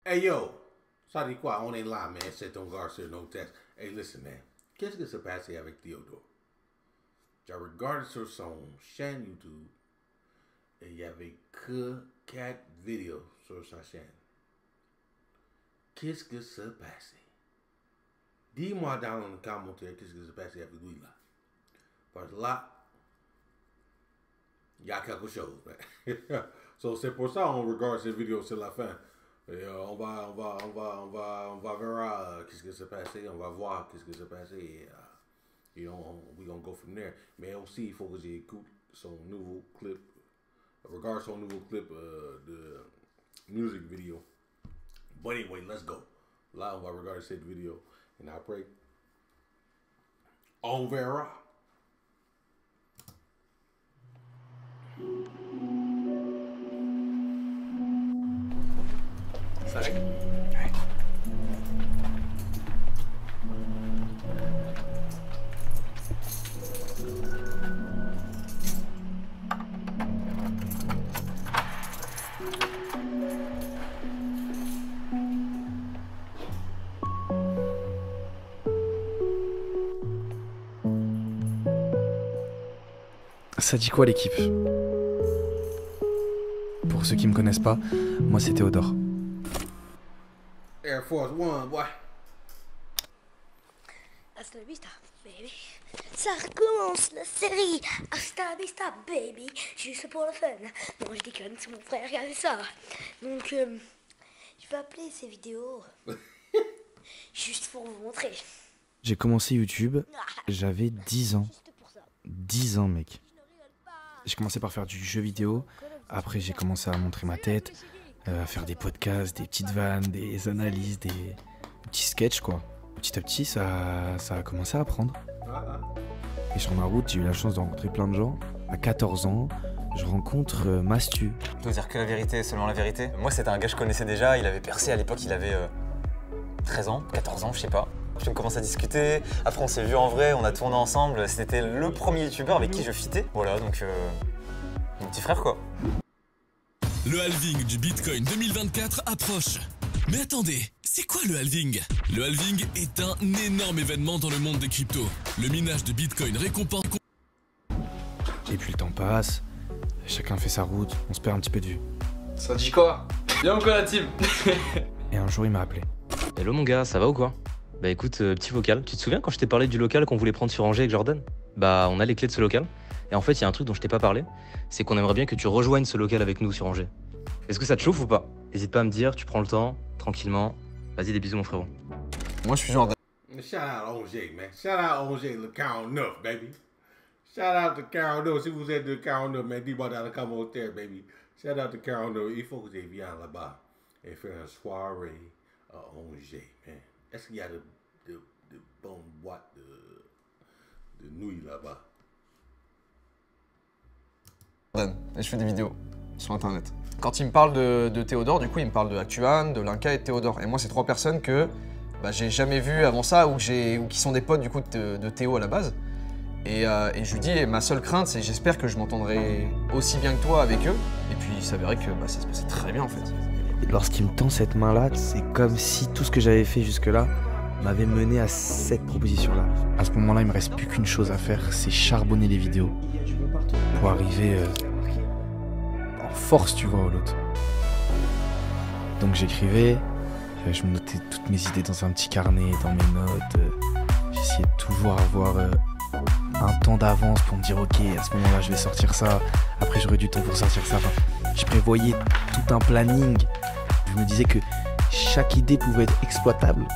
Hey yo, ça dit quoi? On est là, man. C'est ton gars sur nos textes. Hey, listen, man. Qu'est-ce que s'est passé avec Théodore? J'ai regardé sur son chaîne YouTube et il y avait que 4 vidéos sur sa chaîne. Qu'est-ce que s'est passé? Dis-moi dans les commentaires qu'est-ce que s'est passé avec lui là. Parce que là, il y a quelque chose, man. So, c'est pour ça qu'on regarde cette vidéo sur la fin. Et, on va voir qu'est-ce qui s'est passé. On va voir qu'est-ce qui s'est passé. Et we're gonna go from there. Mais aussi, il faut que j'écoute son nouveau clip. Regarde son nouveau clip de music video. But anyway, let's go. Là, on va regarder cette vidéo. Et après, on verra. Salut. Ouais. Ça dit quoi l'équipe? Pour ceux qui me connaissent pas, moi c'est Théodore. Air Force One, boy. Hasta la vista, baby. Ça recommence la série. Hasta la vista, baby. Juste pour le fun. Non, je déconne, c'est mon frère qui a fait ça. Donc, je vais appeler ces vidéos juste pour vous montrer. J'ai commencé YouTube, j'avais 10 ans. Juste pour ça. 10 ans, mec. Je ne rigole pas. J'ai commencé par faire du jeu vidéo. Après, j'ai commencé à montrer ma tête, à faire des podcasts, des petites vannes, des analyses, des petits sketchs, quoi. Petit à petit, ça a commencé à prendre. Et sur ma route, j'ai eu la chance de rencontrer plein de gens. À 14 ans, je rencontre Mastu. Je dois dire que la vérité, seulement la vérité. Moi, c'était un gars que je connaissais déjà. Il avait percé à l'époque, il avait 13 ans, 14 ans, je sais pas. Puis on commence à discuter. Après, on s'est vu en vrai, on a tourné ensemble. C'était le premier youtubeur avec qui je fitais. Voilà, donc mon petit frère, quoi. Le halving du Bitcoin 2024 approche. Mais attendez, c'est quoi le halving? Le halving est un énorme événement dans le monde des cryptos. Le minage de Bitcoin récompense... Et puis le temps passe, chacun fait sa route, on se perd un petit peu de vue. Ça dit quoi? Bien ou quoi la team? Et un jour, il m'a appelé. Hello mon gars, ça va ou quoi? Bah écoute, petit vocal, tu te souviens quand je t'ai parlé du local qu'on voulait prendre sur Angers avec Jordan? Bah on a les clés de ce local, et en fait il y a un truc dont je t'ai pas parlé, c'est qu'on aimerait bien que tu rejoignes ce local avec nous sur Angers. Est-ce que ça te chauffe ou pas? N'hésite pas à me dire, tu prends le temps, tranquillement. Vas-y, des bisous mon frérot. Moi je suis genre... Shout out Angers, man. Shout out Angers, le 49, baby. Shout out to 49. Si vous êtes de 49, man, dis-moi dans les commentaires, baby. Shout out to 49. Il faut que tu viennes là-bas et faire une soirée à Angers, man. Est-ce qu'il y a de bonnes boîtes de nouilles là-bas? Et je fais des vidéos sur internet. Quand il me parle de Théodore, du coup il me parle de Actuan, de Linka et de Théodore. Et moi c'est 3 personnes que j'ai jamais vues avant ça ou qui sont des potes du coup de Théo à la base. Et je lui dis, et ma seule crainte c'est j'espère que je m'entendrai aussi bien que toi avec eux. Et puis il s'avérait que ça se passait très bien en fait. Et lorsqu'il me tend cette main-là, c'est comme si tout ce que j'avais fait jusque-là m'avait mené à cette proposition-là. À ce moment-là, il me reste plus qu'une chose à faire, c'est charbonner les vidéos pour arriver en force, tu vois, au lot. Donc j'écrivais, je me notais toutes mes idées dans un petit carnet, dans mes notes. J'essayais de toujours avoir un temps d'avance pour me dire ok, à ce moment-là, je vais sortir ça. Après, j'aurai du temps pour sortir ça. Enfin, je prévoyais tout un planning. Je me disais que chaque idée pouvait être exploitable.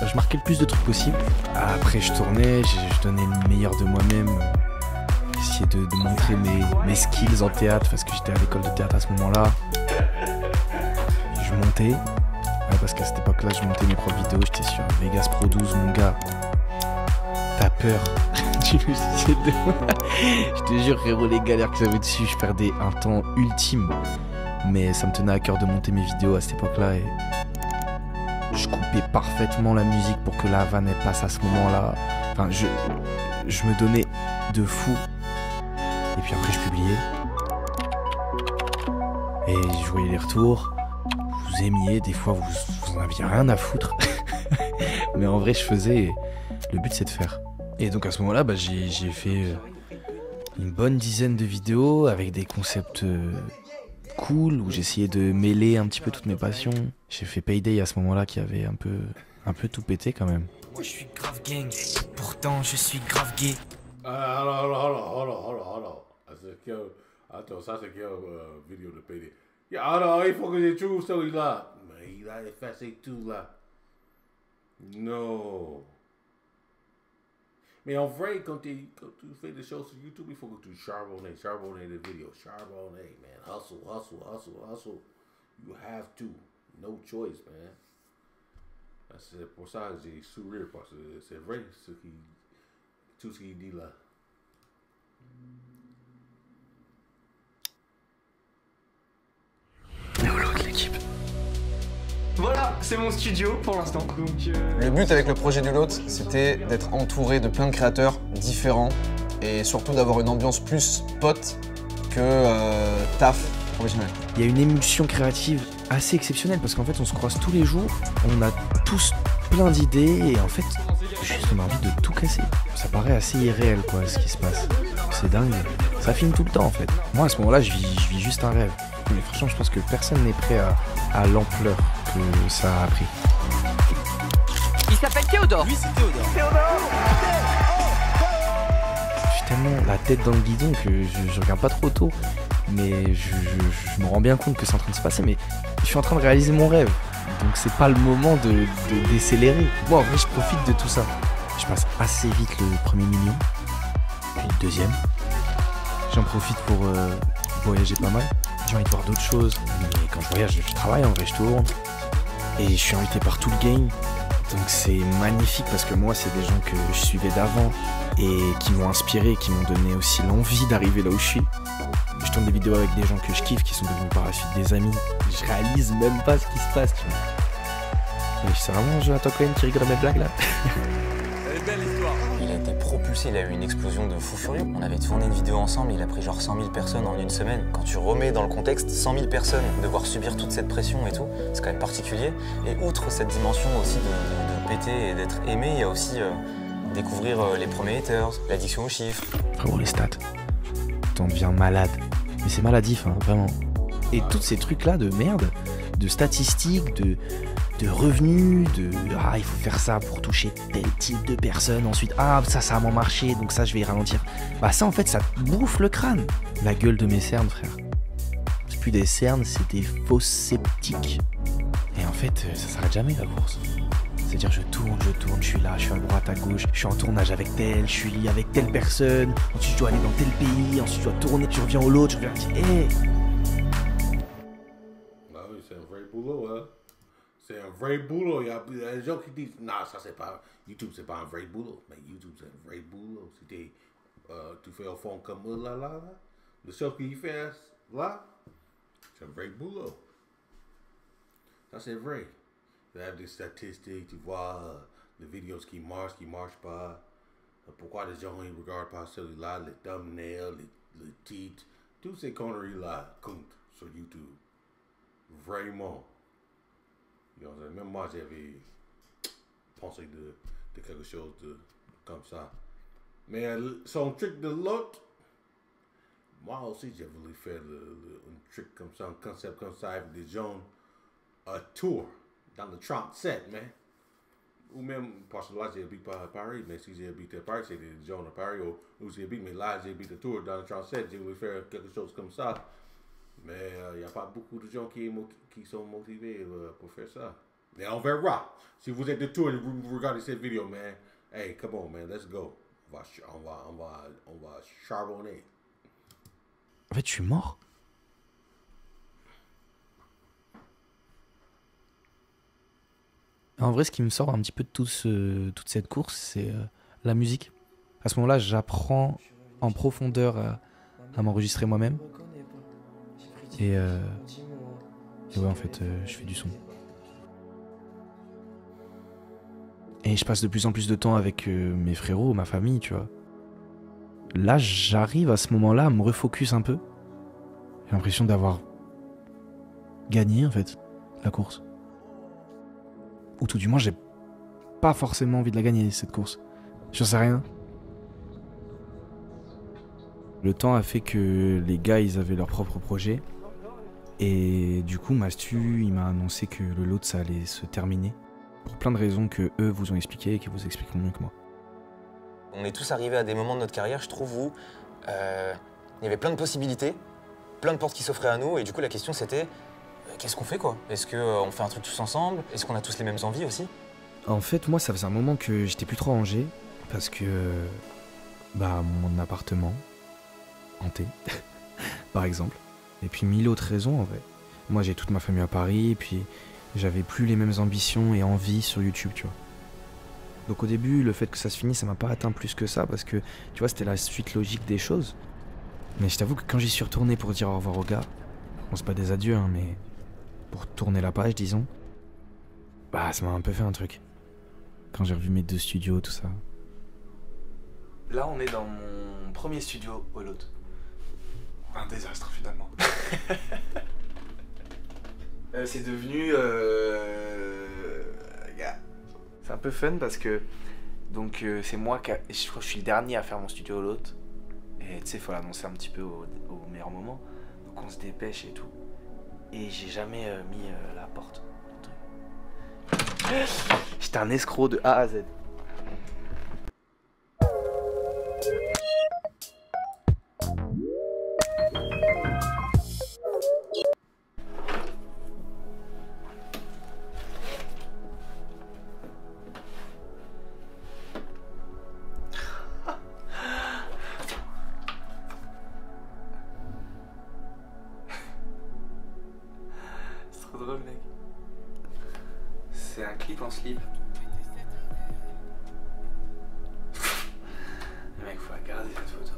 Je marquais le plus de trucs possible. Après, je tournais, je donnais le meilleur de moi-même. J'essayais de montrer mes skills en théâtre parce que j'étais à l'école de théâtre à ce moment-là. Je montais. Ouais, parce qu'à cette époque-là, je montais mes propres vidéos. J'étais sur Vegas Pro 12, mon gars. T'as peur du logiciel de... Je te jure, frérot, les galères que j'avais dessus, je perdais un temps ultime. Mais ça me tenait à cœur de monter mes vidéos à cette époque-là et je coupais parfaitement la musique pour que la vanne elle passe à ce moment-là. Enfin, je me donnais de fou. Et puis après, je publiais. Et je voyais les retours. vous aimiez, des fois vous en aviez rien à foutre. Mais en vrai, je faisais. Le but, c'est de faire. Et donc à ce moment-là, bah, j'ai fait une bonne dizaine de vidéos avec des concepts cool, où j'essayais de mêler un petit peu toutes mes passions. J'ai fait Payday à ce moment-là qui avait un peu tout pété quand même. Moi je suis grave gang, pourtant je suis grave gay. Hold on. Attends, ça c'est quelle vidéo de Payday? Alors, il faut que j'ai trouvé celui-là. Mais il a effacé tout là. Non. Mais en vrai, quand tu fais des choses sur YouTube, il faut que tu charbonnes les vidéos. Charbonner, man. Hustle. You have to. No choice, man. C'est pour ça que j'ai sourire, parce que c'est vrai tout ce qu'il dit là. Voilà, c'est mon studio pour l'instant. Donc, Le but avec le projet du Lot, c'était d'être entouré de plein de créateurs différents et surtout d'avoir une ambiance plus pote que taf professionnel. Il y a une émulsion créative assez exceptionnelle parce qu'en fait on se croise tous les jours, on a tous plein d'idées et en fait juste on a envie de tout casser. Ça paraît assez irréel quoi ce qui se passe. C'est dingue. Ça filme tout le temps en fait. Moi à ce moment-là je vis juste un rêve. Mais franchement je pense que personne n'est prêt à l'ampleur que ça a pris. il s'appelle Théodore. Lui, c'est Théodore. Je suis tellement la tête dans le guidon que je regarde pas trop tôt. Mais je me rends bien compte que c'est en train de se passer, mais je suis en train de réaliser mon rêve. Donc c'est pas le moment de décélérer. Moi en vrai je profite de tout ça. Je passe assez vite le premier million, puis le deuxième. J'en profite pour voyager pas mal. J'ai envie de voir d'autres choses. Mais quand je voyage, je travaille, en vrai je tourne. Et je suis invité par tout le game. Donc c'est magnifique parce que moi c'est des gens que je suivais d'avant et qui m'ont inspiré, qui m'ont donné aussi l'envie d'arriver là où je suis. Je tourne des vidéos avec des gens que je kiffe, qui sont devenus par la suite des amis. Je réalise même pas ce qui se passe, tu vois. Et c'est vraiment un jeu à toi Cohen qui rigole à mes blagues là. Elle est belle l'histoire. Il a été propulsé, il a eu une explosion de fou furieux. On avait tourné une vidéo ensemble, il a pris genre 100 000 personnes en une semaine. Quand tu remets dans le contexte 100 000 personnes, devoir subir toute cette pression et tout, c'est quand même particulier. Et outre cette dimension aussi de péter et d'être aimé, il y a aussi découvrir les premiers haters, l'addiction aux chiffres. Frérot, les stats. T'en deviens malade. Mais c'est maladif, hein, vraiment. Et tous ces trucs-là de merde, de statistiques, de revenus, ah, il faut faire ça pour toucher tel type de personnes. Ensuite, ah, ça a moins marché, donc ça, je vais y ralentir. Bah, ça, en fait, ça te bouffe le crâne. La gueule de mes cernes, frère. C'est plus des cernes, c'est des fausses sceptiques. Et en fait, ça s'arrête jamais, la course. C'est-à-dire je tourne, je suis là, je suis à droite, à gauche, je suis en tournage avec tel, je suis avec telle personne, ensuite je dois aller dans tel pays, ensuite je dois tourner, je reviens au l'autre, je reviens dire hé. Ah oui, c'est un vrai boulot, hein. C'est un vrai boulot. Il y a des gens qui disent, non, ça c'est pas, YouTube c'est pas un vrai boulot. Mais YouTube c'est un vrai boulot. Si tu fais au fond comme là, le show qu'il fait là, c'est un vrai boulot. Ça c'est vrai. Tu as des statistiques, tu vois les vidéos qui marchent pas. Pourquoi les gens ne regardent pas celui-là, les thumbnails, les titres. Toutes ces conneries-là comptent sur YouTube. Vraiment. Même moi, j'avais pensé de quelque chose comme ça. Mais son truc de l'autre, moi aussi, j'ai voulu faire un truc comme ça, un concept comme ça, avec des gens, un tour. Dans le 37, man. Ou même, parce que là, j'habite pas à Paris, mais si j'habite à Paris, c'est des gens à Paris, ou j'habite, mais là, j'habite à Tours, dans le 37, j'ai voulu faire quelque chose comme ça. Mais il n'y a pas beaucoup de gens qui sont motivés pour faire ça. Mais on verra. Si vous êtes de Tours et vous regardez cette vidéo, man, hey, come on, man, let's go. On va charbonner. En fait, je suis mort. En vrai, ce qui me sort un petit peu de toute cette course, c'est la musique. À ce moment-là, j'apprends en profondeur à m'enregistrer moi-même. Et ouais, en fait, je fais du son. Et je passe de plus en plus de temps avec mes frérots, ma famille, tu vois. Là, j'arrive à ce moment-là à me refocus un peu. J'ai l'impression d'avoir gagné, en fait. la course. Ou tout du moins, j'ai pas forcément envie de la gagner, cette course. J'en sais rien. Le temps a fait que les gars, ils avaient leur propre projet. Et du coup, Mastu, il m'a annoncé que le lot, ça allait se terminer. Pour plein de raisons que eux vous ont expliquées et qui vous expliqueront mieux que moi. On est tous arrivés à des moments de notre carrière, je trouve, où il y avait plein de possibilités, plein de portes qui s'offraient à nous, et du coup la question c'était, qu'est-ce qu'on fait quoi? Est-ce qu'on fait un truc tous ensemble? Est-ce qu'on a tous les mêmes envies aussi? En fait, moi, ça faisait un moment que j'étais plus trop rangé, parce que, mon appartement, hanté, par exemple, et puis mille autres raisons en vrai. Moi, j'ai toute ma famille à Paris, et puis j'avais plus les mêmes ambitions et envies sur YouTube, tu vois. Donc au début, le fait que ça se finisse, ça m'a pas atteint plus que ça, parce que, tu vois, c'était la suite logique des choses. Mais je t'avoue que quand j'y suis retourné pour dire au revoir aux gars, bon, c'est pas des adieux, hein, mais pour tourner la page, disons, ça m'a un peu fait un truc. Quand j'ai revu mes 2 studios, tout ça. Là, on est dans mon premier studio au lot. Un désastre, finalement. C'est devenu... C'est un peu fun parce que... Donc, c'est moi qui... Je crois que je suis le dernier à faire mon studio au lot. Et tu sais, il faut l'annoncer un petit peu au meilleur moment. Donc, on se dépêche et tout. Et j'ai jamais mis la porte. J'étais un escroc de A à Z. C'est trop drôle, mec. C'est un clip en slip. Mec, faut regarder cette photo.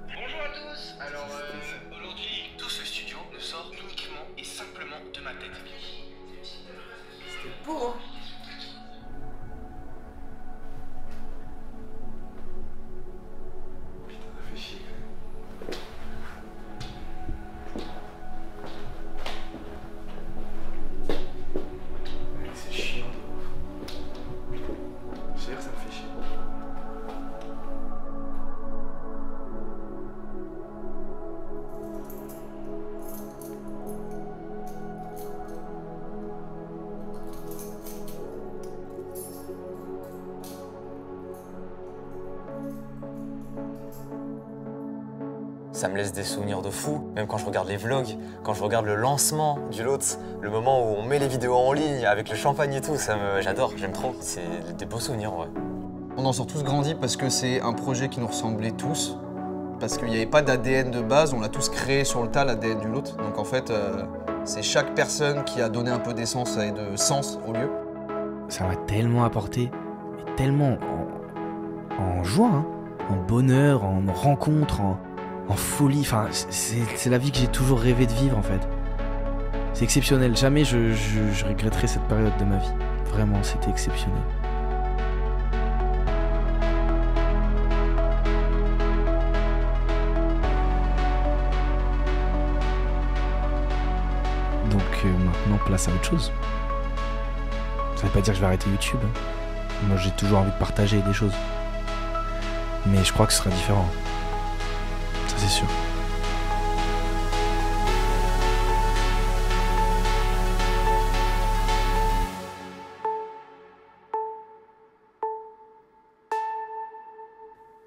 Bonjour à tous. Alors aujourd'hui, tout ce studio ne sort uniquement et simplement de ma tête. C'était beau, hein? Ça me laisse des souvenirs de fou, même quand je regarde les vlogs, quand je regarde le lancement du lot, le moment où on met les vidéos en ligne avec le champagne et tout, j'adore, j'aime trop. C'est des beaux souvenirs, ouais. On en sort tous grandis parce que c'est un projet qui nous ressemblait tous. Parce qu'il n'y avait pas d'ADN de base, on l'a tous créé sur le tas, l'ADN du lot. Donc en fait, c'est chaque personne qui a donné un peu d'essence et de sens au lieu. Ça m'a tellement apporté, mais tellement en joie, hein, en bonheur, en rencontre, en folie. Enfin, c'est la vie que j'ai toujours rêvé de vivre en fait. C'est exceptionnel. Jamais je regretterai cette période de ma vie. Vraiment, c'était exceptionnel. Donc maintenant, place à autre chose. Ça veut pas dire que je vais arrêter YouTube. Hein. Moi, j'ai toujours envie de partager des choses. Mais je crois que ce sera différent. Ça, c'est sûr.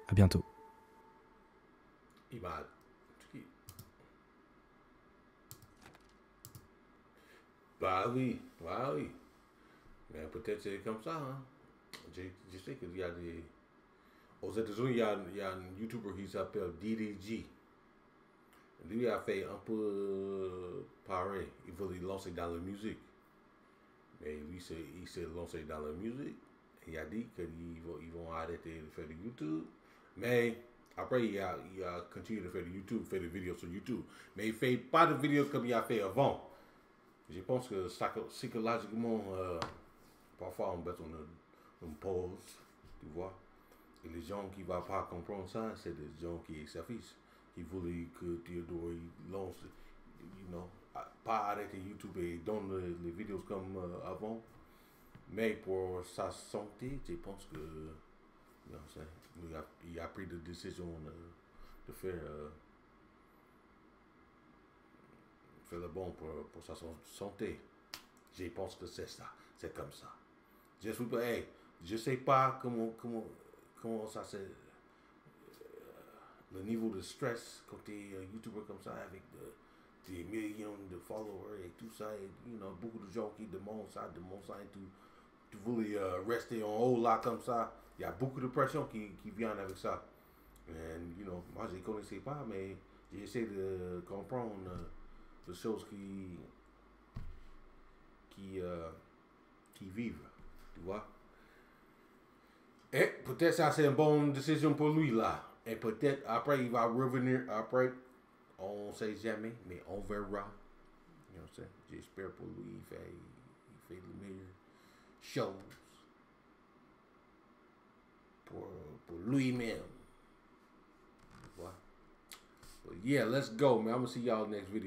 À bientôt. Bah oui. Mais peut-être c'est comme ça, hein. Je sais qu'il y a des... Aux États-Unis, il y a un YouTuber qui s'appelle DDG. Lui a fait un peu pareil. Il voulait lancer dans la musique. Mais lui, il s'est lancé dans la musique. Il a dit qu'ils vont arrêter de faire du YouTube. Mais après, il a continué de faire du YouTube, faire des vidéos sur YouTube. Mais il ne fait pas de vidéos comme il a fait avant. Je pense que psychologiquement, parfois on a besoin une pause, tu vois. Et les gens qui ne vont pas comprendre ça, c'est des gens qui s'affichent, qui voulaient que Théodore lance, pas arrêter YouTube et donne les vidéos comme avant. Mais pour sa santé, je pense que il a pris la décision de faire le bon pour sa santé. Je pense que c'est ça, c'est comme ça. Je sais pas comment ça c'est le niveau de stress quand tu es YouTuber comme ça avec des millions de followers et tout ça, et beaucoup de gens qui demandent ça et tu voulais rester en haut là comme ça. Il y a beaucoup de pression qui vient avec ça. Et moi je ne connaissais pas, mais j'ai essayé de comprendre les choses qui vivent, tu vois. Et peut-être ça c'est une bonne décision pour lui là. Et peut-être après il va revenir après. On ne sait jamais, mais on verra. J'espère pour lui, il fait le meilleur shows pour lui-même. But yeah, let's go, man. I'm gonna see y'all next video.